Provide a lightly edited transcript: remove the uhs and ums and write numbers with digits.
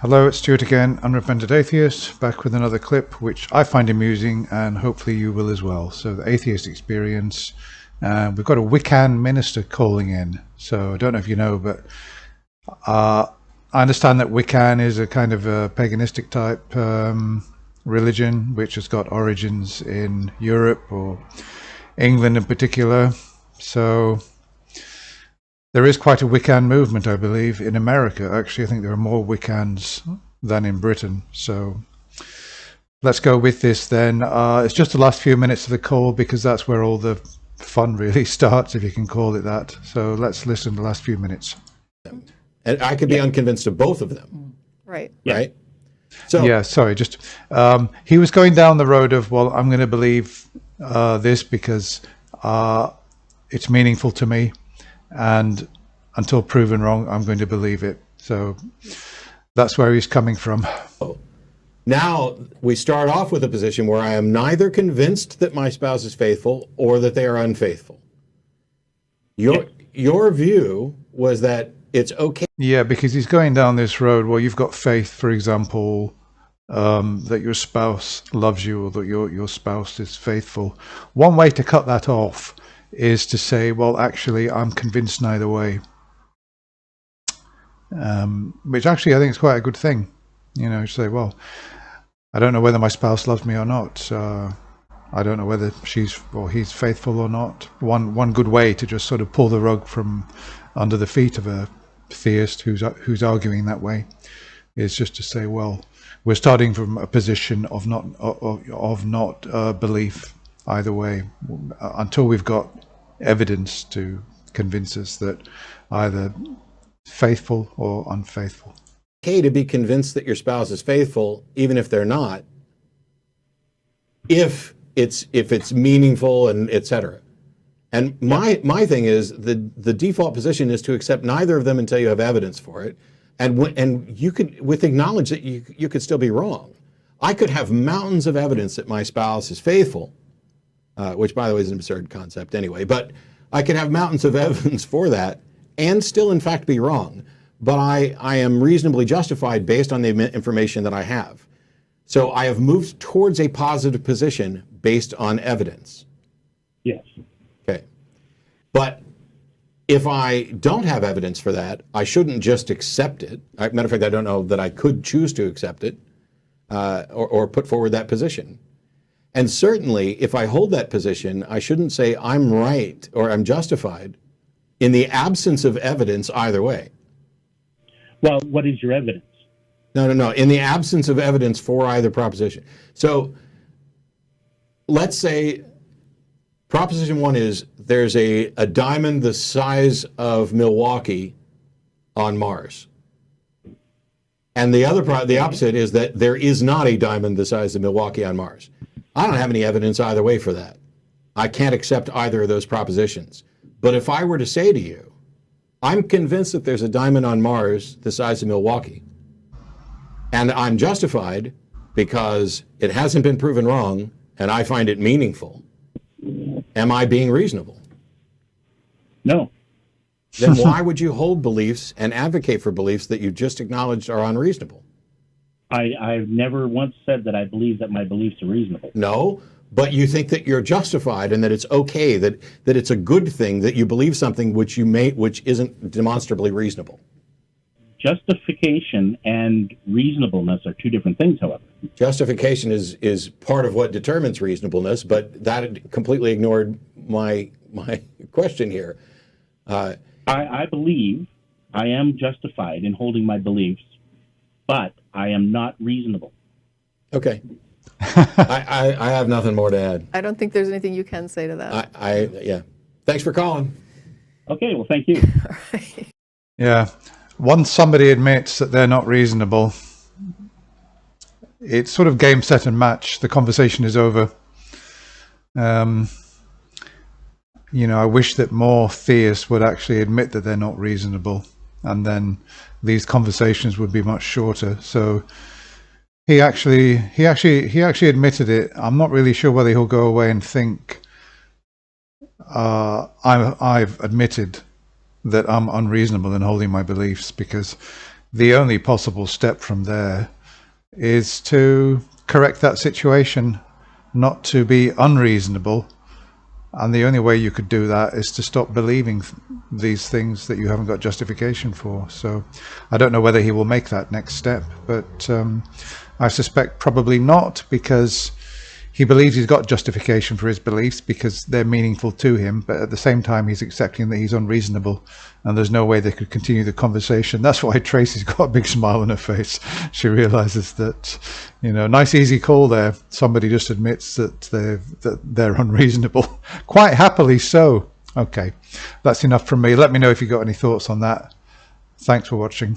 Hello, it's Stuart again, Unrepentant Atheist, back with another clip which I find amusing and hopefully you will as well. So the Atheist Experience, we've got a Wiccan minister calling in. So I don't know if you know, but I understand that Wiccan is a kind of a paganistic type religion which has got origins in Europe or England in particular. So there is quite a Wiccan movement, I believe, in America. Actually, I think there are more Wiccans than in Britain. So let's go with this then. It's just the last few minutes of the call because that's where all the fun really starts, if you can call it that. So let's listen to the last few minutes. And I could be unconvinced of both of them. Right. Right? So yeah, sorry, just he was going down the road of, well, I'm going to believe this because it's meaningful to me. And until proven wrong, I'm going to believe it. So that's where he's coming from. now we start off with a position where I am neither convinced that my spouse is faithful or that they are unfaithful. Your view was that it's okay. Yeah, because he's going down this road. Well, you've got faith, for example, that your spouse loves you or that your spouse is faithful. One way to cut that off is to say, well, actually, I'm convinced neither way. Which actually I think is quite a good thing. You know, say, well, I don't know whether my spouse loves me or not. I don't know whether she's or he's faithful or not. One good way to just sort of pull the rug from under the feet of a theist who's arguing that way is just to say, well, we're starting from a position of not belief either way, until we've got evidence to convince us that either faithful or unfaithful. Okay to be convinced that your spouse is faithful, even if they're not, if it's meaningful and etc. And my thing is the default position is to accept neither of them until you have evidence for it, and you could acknowledge that you could still be wrong. I could have mountains of evidence that my spouse is faithful, which by the way is an absurd concept anyway, but I could have mountains of evidence for that and still in fact be wrong. But I am reasonably justified based on the information that I have. So I have moved towards a positive position based on evidence. Yes. Okay. But if I don't have evidence for that, I shouldn't just accept it. Matter of fact, I don't know that I could choose to accept it or put forward that position. And certainly, if I hold that position, I shouldn't say I'm right or I'm justified in the absence of evidence either way. Well, what is your evidence? No. In the absence of evidence for either proposition. So let's say proposition one is there's a diamond the size of Milwaukee on Mars. And the opposite is that there is not a diamond the size of Milwaukee on Mars. I don't have any evidence either way for that. I can't accept either of those propositions. But if I were to say to you, I'm convinced that there's a diamond on Mars the size of Milwaukee, and I'm justified because it hasn't been proven wrong and I find it meaningful, am I being reasonable? No. Then why would you hold beliefs and advocate for beliefs that you just acknowledged are unreasonable? I've never once said that I believe that my beliefs are reasonable. No, but you think that you're justified and that it's okay, that it's a good thing that you believe something which isn't demonstrably reasonable. Justification and reasonableness are two different things, however. Justification is part of what determines reasonableness, but that completely ignored my question here. I believe I am justified in holding my beliefs, but I am not reasonable. Okay. I have nothing more to add. I don't think there's anything you can say to that. Yeah. Thanks for calling. Okay, well, thank you. All right. Yeah. Once somebody admits that they're not reasonable, it's sort of game, set and match. The conversation is over. You know, I wish that more theists would actually admit that they're not reasonable, and then these conversations would be much shorter. So he actually admitted it. I'm not really sure whether he'll go away and think I've admitted that I'm unreasonable in holding my beliefs, because the only possible step from there is to correct that situation, not to be unreasonable. And the only way you could do that is to stop believing these things that you haven't got justification for. So I don't know whether he will make that next step, but I suspect probably not, because he believes he's got justification for his beliefs because they're meaningful to him, but at the same time he's accepting that he's unreasonable and there's no way they could continue the conversation. That's why Tracy's got a big smile on her face. She realizes that, you know, nice easy call there. Somebody just admits that they're unreasonable. Quite happily so. Okay, that's enough from me. Let me know if you got any thoughts on that. Thanks for watching.